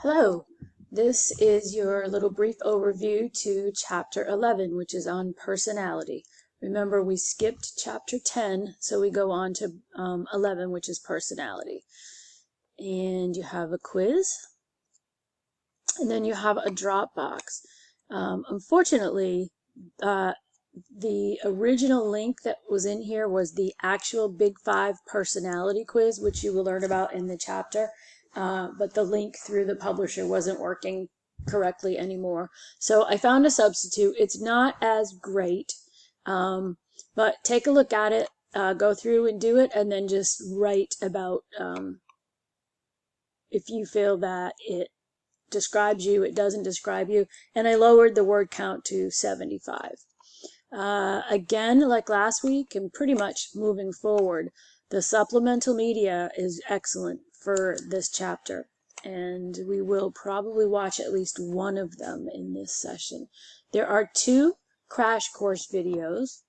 Hello, this is your little brief overview to Chapter 11, which is on personality. Remember, we skipped Chapter 10, so we go on to 11, which is personality. And you have a quiz, and then you have a drop box. Unfortunately, the original link that was in here was the actual Big 5 personality quiz, which you will learn about in the chapter. But the link through the publisher wasn't working correctly anymore. So I found a substitute. It's not as great, but take a look at it, go through and do it, and then just write about if you feel that it describes you, it doesn't describe you. And I lowered the word count to 75. Again, like last week and pretty much moving forward, the supplemental media is excellent for this chapter, and we will probably watch at least one of them in this session. There are 2 crash course videos.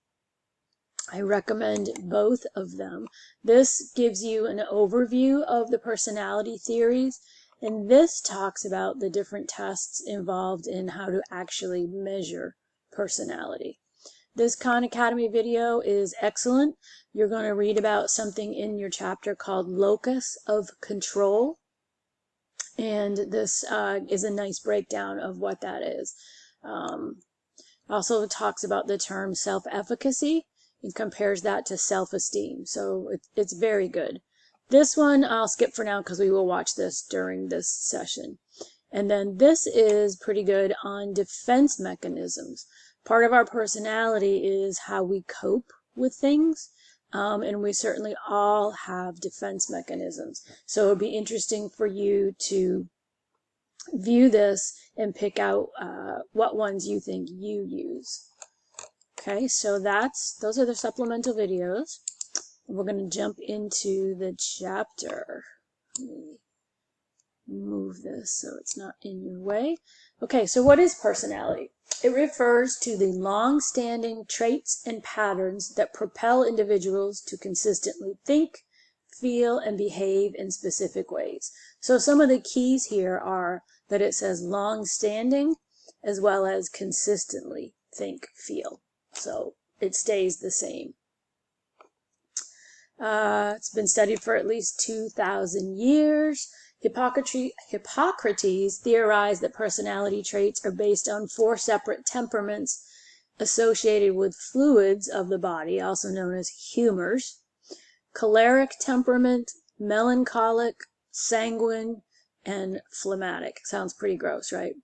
I recommend both of them. This gives you an overview of the personality theories, and this talks about the different tests involved in how to actually measure personality. This Khan Academy video is excellent. You're going to read about something in your chapter called locus of control. And this is a nice breakdown of what that is. Also talks about the term self-efficacy and compares that to self-esteem. So it's very good. This one I'll skip for now because we will watch this during this session. And then this is pretty good on defense mechanisms. Part of our personality is how we cope with things, and we certainly all have defense mechanisms. So it would be interesting for you to view this and pick out what ones you think you use. Okay, so those are the supplemental videos. We're going to jump into the chapter. Let me move this so it's not in your way. Okay, so what is personality? It refers to the long-standing traits and patterns that propel individuals to consistently think, feel, and behave in specific ways. So some of the keys here are that it says long-standing as well as consistently think, feel. So it stays the same. It's been studied for at least 2,000 years. Hippocrates theorized that personality traits are based on 4 separate temperaments associated with fluids of the body, also known as humors: choleric temperament, melancholic, sanguine, and phlegmatic. Sounds pretty gross, right?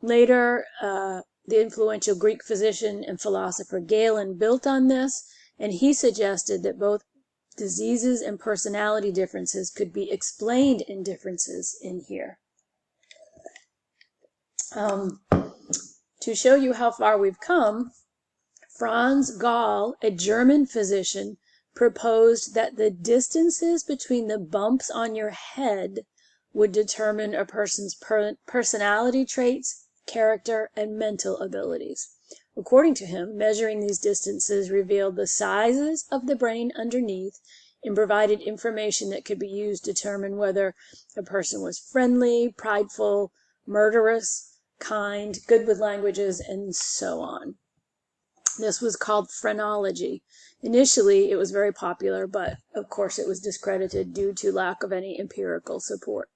Later, the influential Greek physician and philosopher Galen built on this, and he suggested that both diseases and personality differences could be explained in differences in here. To show you how far we've come, Franz Gall, a German physician, proposed that the distances between the bumps on your head would determine a person's personality traits, character, and mental abilities. According to him, measuring these distances revealed the sizes of the brain underneath and provided information that could be used to determine whether a person was friendly, prideful, murderous, kind, good with languages, and so on. This was called phrenology. Initially, it was very popular, but of course it was discredited due to lack of any empirical support.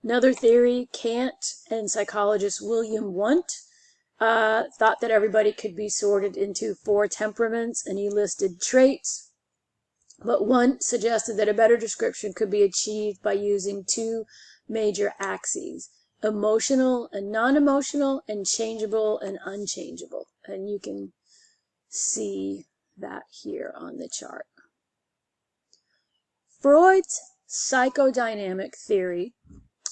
Another theory, Kant and psychologist William Wundt thought that everybody could be sorted into 4 temperaments, and he listed traits. But Wundt suggested that a better description could be achieved by using 2 major axes: emotional and non-emotional, and changeable and unchangeable. And you can see that here on the chart. Freud's psychodynamic theory,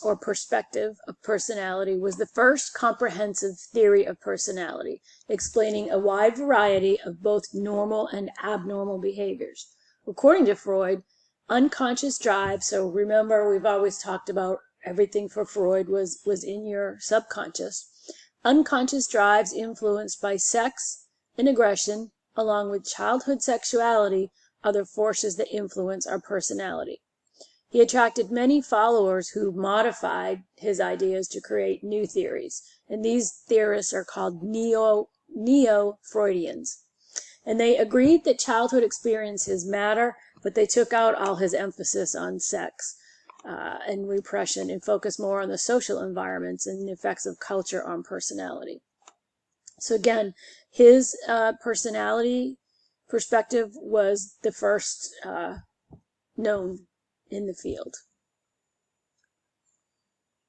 or perspective of personality, was the first comprehensive theory of personality, explaining a wide variety of both normal and abnormal behaviors. According to Freud, unconscious drive, so remember we've always talked about everything for Freud was in your subconscious, unconscious drives influenced by sex and aggression, along with childhood sexuality, other forces that influence our personality. He attracted many followers who modified his ideas to create new theories, and these theorists are called neo-Freudians. And they agreed that childhood experiences matter, but they took out all his emphasis on sex and repression and focused more on the social environments and the effects of culture on personality. So again, his personality perspective was the first known in the field.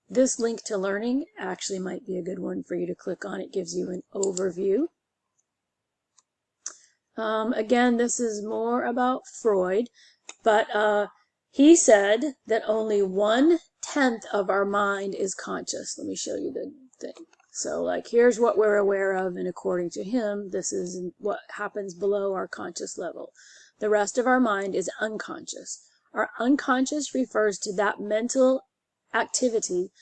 This link to learning actually might be a good one for you to click on. It gives you an overview. Again, this is more about Freud, but he said that only 1/10 of our mind is conscious. Let me show you the thing. So like, here's what we're aware of, and according to him, this is what happens below our conscious level. The rest of our mind is unconscious. Our unconscious refers to that mental activity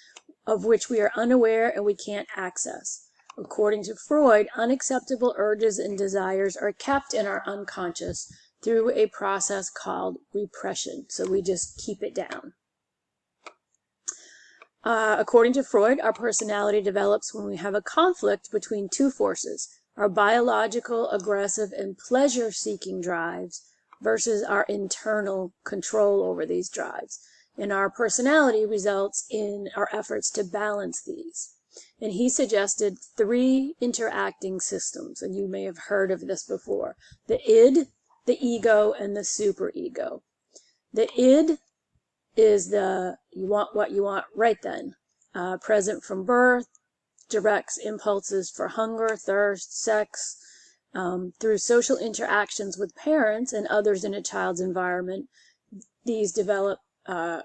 of which we are unaware and we can't access. According to Freud, unacceptable urges and desires are kept in our unconscious through a process called repression. So we just keep it down. According to Freud, our personality develops when we have a conflict between two forces, our biological, aggressive, and pleasure-seeking drives versus our internal control over these drives. And our personality results in our efforts to balance these. And he suggested 3 interacting systems, and you may have heard of this before: the id, the ego, and the superego. The id is the you want what you want right then, present from birth, directs impulses for hunger, thirst, sex. Through social interactions with parents and others in a child's environment, these develop the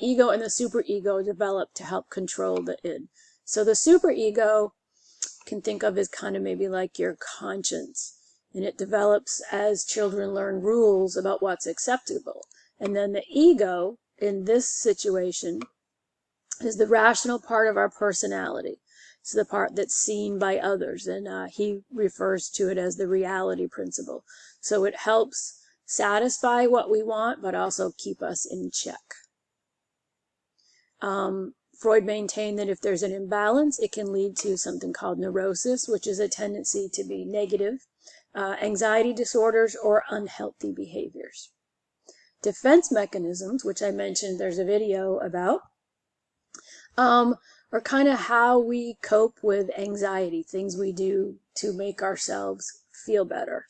ego and the superego develop to help control the id. So the superego can think of as kind of maybe like your conscience, and it develops as children learn rules about what's acceptable. And then the ego, in this situation, is the rational part of our personality. It's the part that's seen by others, and he refers to it as the reality principle. So it helps satisfy what we want, but also keep us in check. Freud maintained that if there's an imbalance, it can lead to something called neurosis, which is a tendency to be negative, anxiety disorders, or unhealthy behaviors. Defense mechanisms, which I mentioned there's a video about, are kind of how we cope with anxiety, things we do to make ourselves feel better.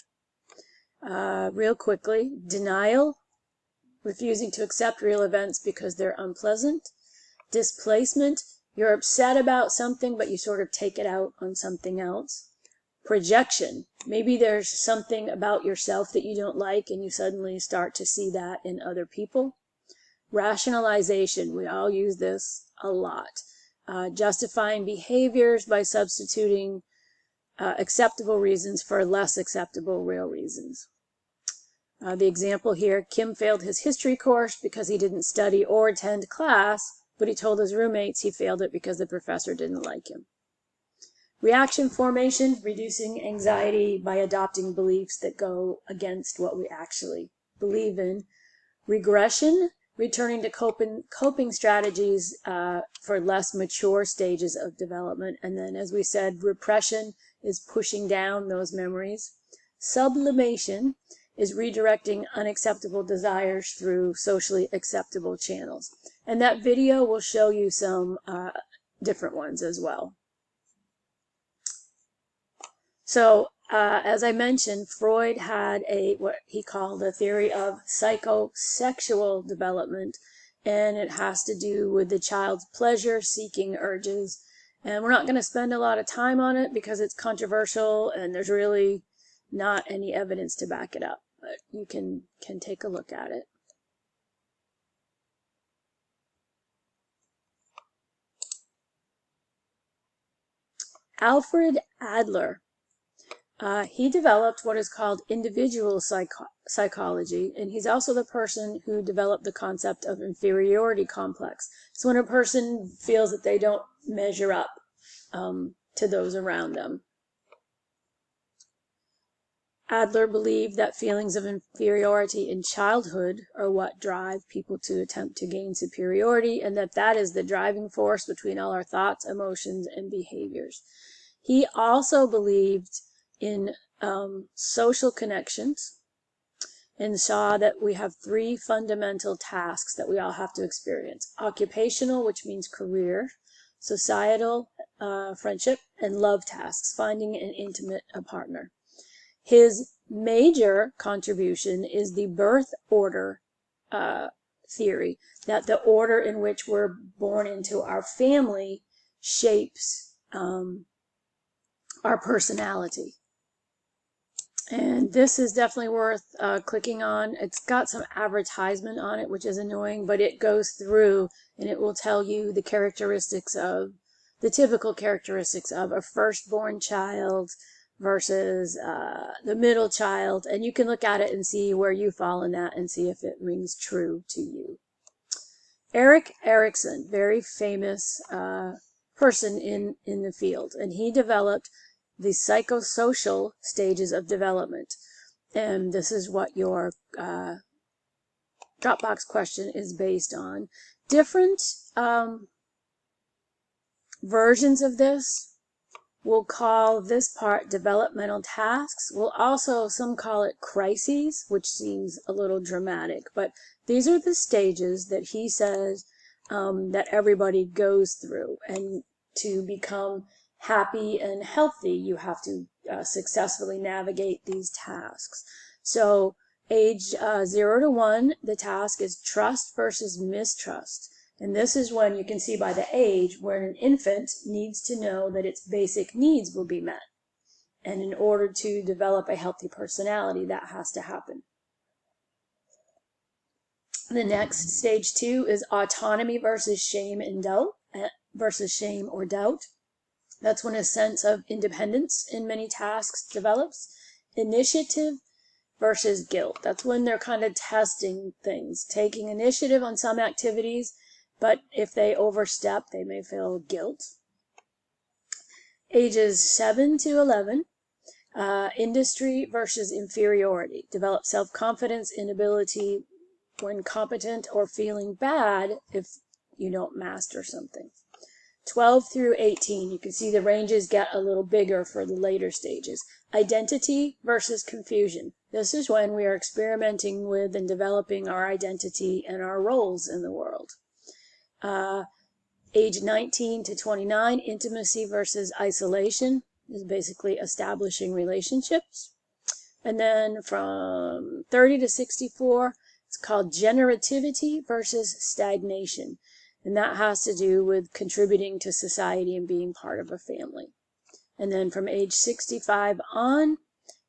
Real quickly, denial, refusing to accept real events because they're unpleasant. Displacement, you're upset about something, but you sort of take it out on something else. Projection, maybe there's something about yourself that you don't like, and you suddenly start to see that in other people. Rationalization, we all use this a lot. Justifying behaviors by substituting acceptable reasons for less acceptable real reasons. The example here, Kim failed his history course because he didn't study or attend class, but he told his roommates he failed it because the professor didn't like him. Reaction formation, reducing anxiety by adopting beliefs that go against what we actually believe in. Regression, returning to coping strategies for less mature stages of development. And then, as we said, repression is pushing down those memories. Sublimation is redirecting unacceptable desires through socially acceptable channels. And that video will show you some different ones as well. So, as I mentioned, Freud had what he called a theory of psychosexual development, and it has to do with the child's pleasure-seeking urges. And we're not going to spend a lot of time on it because it's controversial, and there's really not any evidence to back it up, but you can take a look at it. Alfred Adler. He developed what is called individual psychology, and he's also the person who developed the concept of inferiority complex. So when a person feels that they don't measure up to those around them. Adler believed that feelings of inferiority in childhood are what drive people to attempt to gain superiority, and that is the driving force between all our thoughts, emotions, and behaviors. He also believed in social connections and saw that we have three fundamental tasks that we all have to experience: occupational, which means career; societal, friendship; and love tasks, finding an intimate partner. His major contribution is the birth order theory, that the order in which we're born into our family shapes our personality. And this is definitely worth clicking on. It's got some advertisement on it, which is annoying, but it goes through and it will tell you the typical characteristics of a firstborn child versus the middle child. And you can look at it and see where you fall in that and see if it rings true to you. Erik Erikson, very famous person in the field, and he developed the psychosocial stages of development. And this is what your Dropbox question is based on. Different versions of this will call this part developmental tasks. Some call it crises, which seems a little dramatic, but these are the stages that he says that everybody goes through. And to become happy and healthy, you have to successfully navigate these tasks. So age 0 to 1, the task is trust versus mistrust. And this is when you can see by the age where an infant needs to know that its basic needs will be met. And in order to develop a healthy personality, that has to happen. The next, stage 2, is autonomy versus shame or doubt. That's when a sense of independence in many tasks develops. Initiative versus guilt. That's when they're kind of testing things, taking initiative on some activities, but if they overstep, they may feel guilt. Ages 7 to 11, industry versus inferiority. Develop self-confidence, inability when competent, or feeling bad if you don't master something. 12 through 18, you can see the ranges get a little bigger for the later stages. Identity versus confusion. This is when we are experimenting with and developing our identity and our roles in the world. Age 19 to 29, intimacy versus isolation, is basically establishing relationships. And then from 30 to 64, it's called generativity versus stagnation. And that has to do with contributing to society and being part of a family. And then from age 65 on,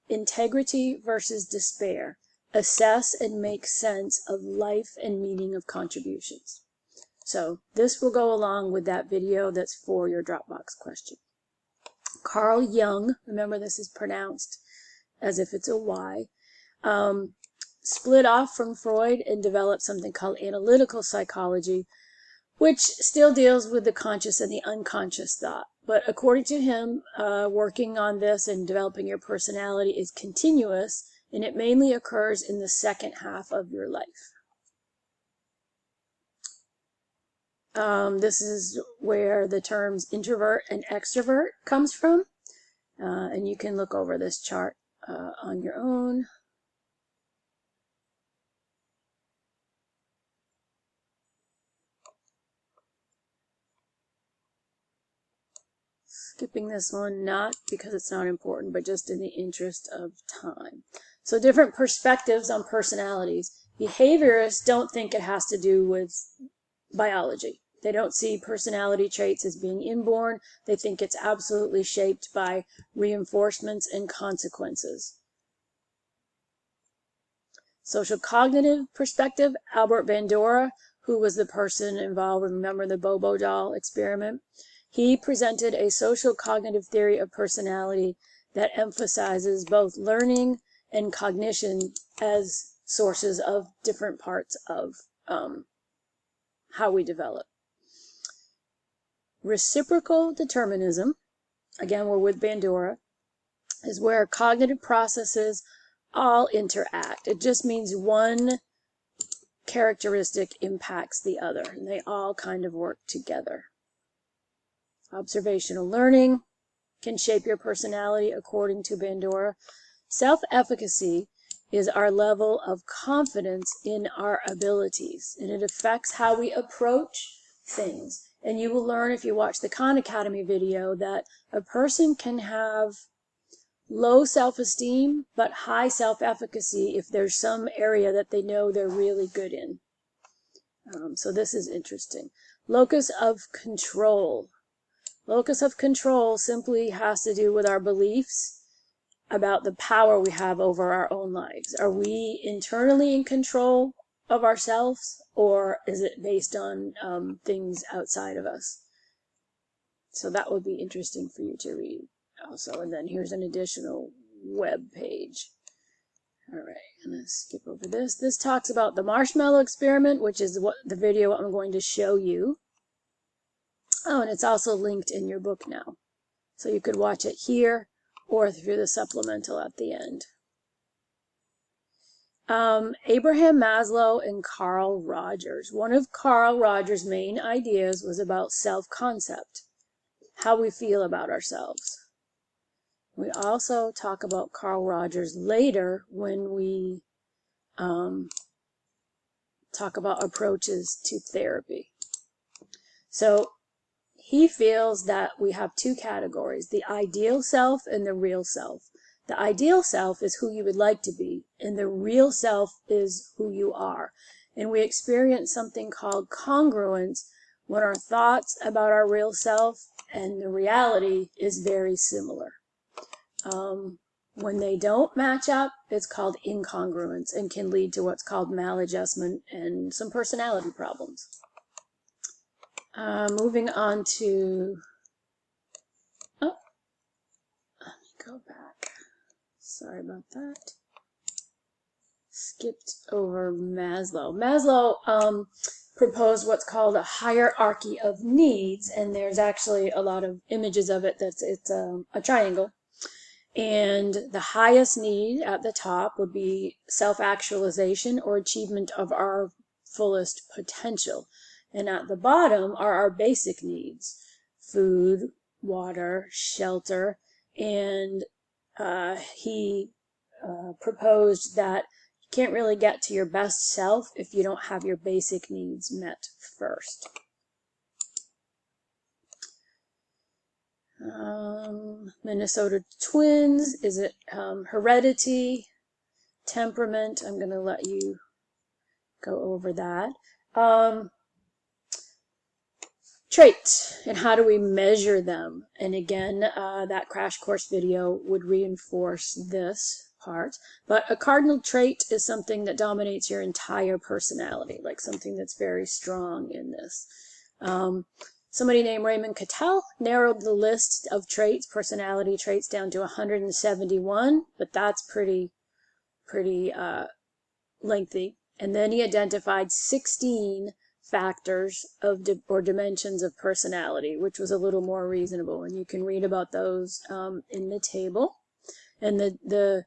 integrity versus despair. Assess and make sense of life and meaning of contributions. So this will go along with that video that's for your Dropbox question. Carl Jung, remember this is pronounced as if it's a Y, split off from Freud and developed something called analytical psychology, which still deals with the conscious and the unconscious thought. But according to him, working on this and developing your personality is continuous, and it mainly occurs in the second half of your life. This is where the terms introvert and extrovert comes from. And you can look over this chart on your own. Skipping this one, not because it's not important, but just in the interest of time. So different perspectives on personalities. Behaviorists don't think it has to do with biology. They don't see personality traits as being inborn. They think it's absolutely shaped by reinforcements and consequences. Social cognitive perspective, Albert Bandura, who was the person involved, remember the Bobo doll experiment? He presented a social cognitive theory of personality that emphasizes both learning and cognition as sources of different parts of how we develop. Reciprocal determinism, again, we're with Bandura. is where cognitive processes all interact. It just means one characteristic impacts the other, and they all kind of work together. Observational learning can shape your personality according to Bandura. Self-efficacy is our level of confidence in our abilities, and it affects how we approach things. And you will learn if you watch the Khan Academy video that a person can have low self-esteem but high self-efficacy if there's some area that they know they're really good in. So this is interesting. Locus of control. Locus of control simply has to do with our beliefs about the power we have over our own lives. Are we internally in control of ourselves, or is it based on things outside of us? So that would be interesting for you to read also. And then here's an additional web page. All right, I'm going to skip over this. This talks about the marshmallow experiment, which is what the video I'm going to show you. Oh, and it's also linked in your book now. So you could watch it here or through the supplemental at the end. Abraham Maslow and Carl Rogers. One of Carl Rogers' main ideas was about self-concept, how we feel about ourselves. We also talk about Carl Rogers later when we talk about approaches to therapy. So he feels that we have two categories, the ideal self and the real self. The ideal self is who you would like to be, and the real self is who you are. And we experience something called congruence when our thoughts about our real self and the reality is very similar. When they don't match up, it's called incongruence and can lead to what's called maladjustment and some personality problems. Moving on to, oh, let me go back. Sorry about that. Skipped over Maslow. Maslow proposed what's called a hierarchy of needs, and there's actually a lot of images of it. It's a triangle. And the highest need at the top would be self-actualization or achievement of our fullest potential. And at the bottom are our basic needs: food, water, shelter. And he proposed that you can't really get to your best self if you don't have your basic needs met first. Minnesota twins, is it heredity, temperament? I'm going to let you go over that. Traits, and how do we measure them? And again, that crash course video would reinforce this part. But a cardinal trait is something that dominates your entire personality, like something that's very strong in this. Somebody named Raymond Cattell narrowed the list of traits, personality traits, down to 171, but that's pretty lengthy. And then he identified 16 factors or dimensions of personality, which was a little more reasonable. And you can read about those in the table. And the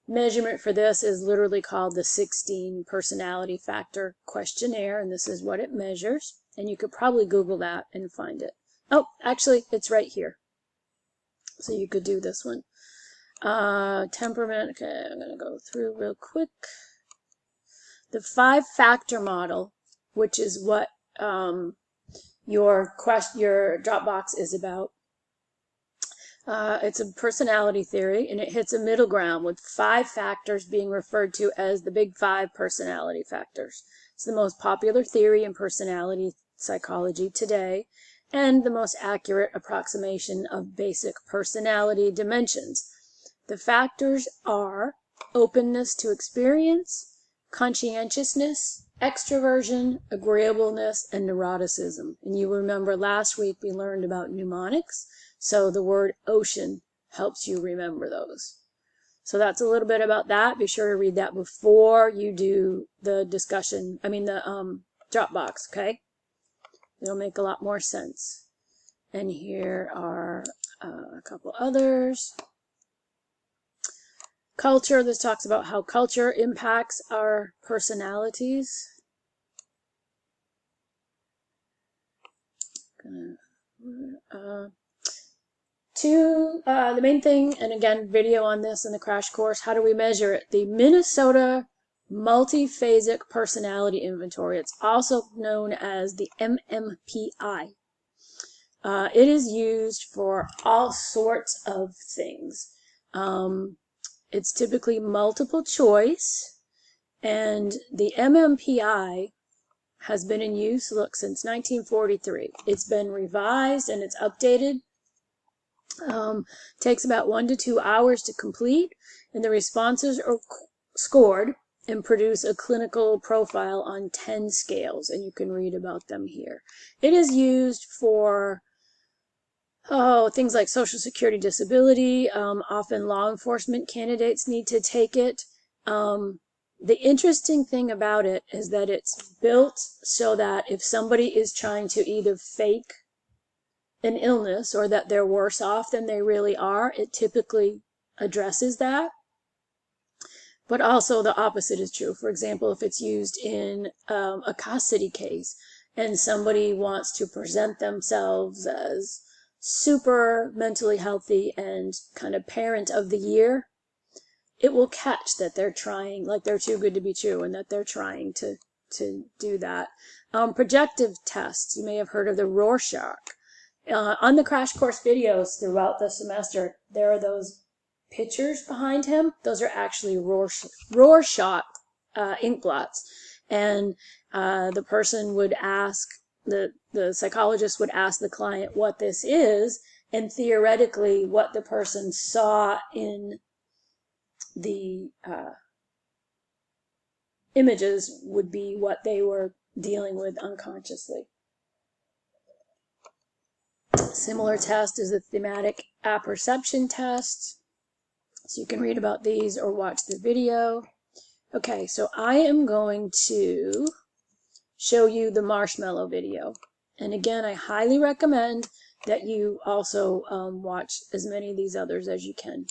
measurement for this is literally called the 16 personality factor questionnaire, and this is what it measures. And you could probably Google that and find it. Oh, actually, it's right here. So you could do this one. Temperament. Okay, I'm going to go through real quick. The 5-factor model, which is what your Dropbox is about. It's a personality theory, and it hits a middle ground with 5 factors being referred to as the big 5 personality factors. It's the most popular theory in personality psychology today, and the most accurate approximation of basic personality dimensions. The factors are openness to experience, conscientiousness, extroversion, agreeableness, and neuroticism. And you remember last week we learned about mnemonics, so the word ocean helps you remember those. So that's a little bit about that. Be sure to read that before you do the discussion, the Dropbox, okay? It'll make a lot more sense. And here are A couple others. Culture, this talks about how culture impacts our personalities. The main thing, and again, video on this in the crash course, how do we measure it? The Minnesota Multiphasic Personality Inventory. It's also known as the MMPI. It is used for all sorts of things. It's typically multiple choice, and the MMPI has been in use, look, since 1943. It's been revised and it's updated. Takes about 1 to 2 hours to complete, and the responses are scored and produce a clinical profile on 10 scales, and you can read about them here. It is used for things like Social Security disability. Often law enforcement candidates need to take it. The interesting thing about it is that it's built so that if somebody is trying to either fake an illness or that they're worse off than they really are, it typically addresses that. But also the opposite is true. For example, if it's used in a custody case and somebody wants to present themselves as super mentally healthy and kind of parent of the year, it will catch that they're trying, like they're too good to be true, and that they're trying to do that. Projective tests, you may have heard of the Rorschach. On the crash course videos throughout the semester, there are those pictures behind him. Those are actually Rorschach ink blots. And the person would ask, the psychologist would ask the client what this is, and theoretically what the person saw in the images would be what they were dealing with unconsciously. Similar test is the thematic apperception test. So you can read about these or watch the video. Okay, so I am going to show you the marshmallow video. And again, I highly recommend that you also watch as many of these others as you can.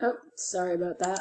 Oh, sorry about that.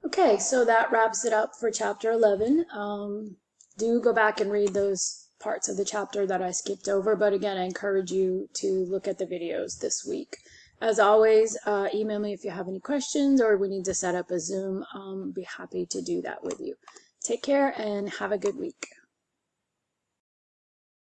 Okay, so that wraps it up for chapter 11. Do go back and read those parts of the chapter that I skipped over, but again, I encourage you to look at the videos this week. As always, email me if you have any questions or we need to set up a Zoom. Be happy to do that with you. Take care and have a good week.